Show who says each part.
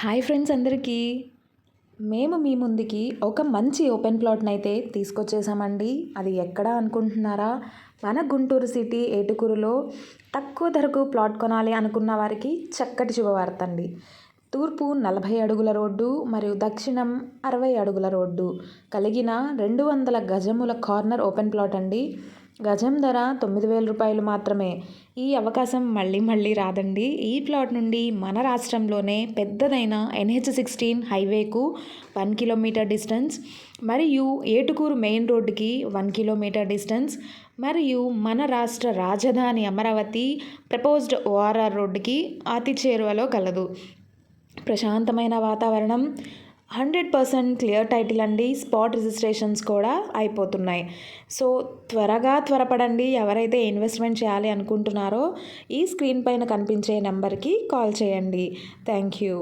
Speaker 1: Hi friends అందరికీ. మేము మీ ముందుకి ఒక మంచి ఓపెన్ ప్లాట్‌ని అయితే తీసుకొచ్చేసామండి. అది ఎక్కడ అనుకుంటున్నారా? మన గుంటూరు సిటీ ఏటుకురులో తక్కువ ధరకు ప్లాట్ కొనాలి అనుకున్న వారికి చక్కటి శుభవార్త అండి. తూర్పు 40 అడుగుల రోడ్డు మరియు దక్షిణం 60 అడుగుల రోడ్డు కలిగిన 200 గజముల కార్నర్ ఓపెన్ ప్లాట్ అండి. గజం ధర 9,000 రూపాయలు మాత్రమే. ఈ అవకాశం మళ్ళీ మళ్ళీ రాదండి. ఈ ప్లాట్ నుండి మన రాష్ట్రంలోనే పెద్దదైన NH16 హైవేకు 1 కిలోమీటర్ డిస్టెన్స్ మరియు ఏటుకూరు మెయిన్ రోడ్డుకి 1 కిలోమీటర్ డిస్టెన్స్ మరియు మన రాష్ట్ర రాజధాని అమరావతి ప్రపోజ్డ్ ORR రోడ్డుకి అతి చేరువలో కలదు. ప్రశాంతమైన వాతావరణం, 100% క్లియర్ టైటిల్ అండి. స్పాట్ రిజిస్ట్రేషన్స్ కూడా అయిపోతున్నాయి. సో త్వరపడండి. ఎవరైతే ఇన్వెస్ట్మెంట్ చేయాలి అనుకుంటున్నారో ఈ స్క్రీన్ పైన కనిపించే నెంబర్కి కాల్ చేయండి. Thank you.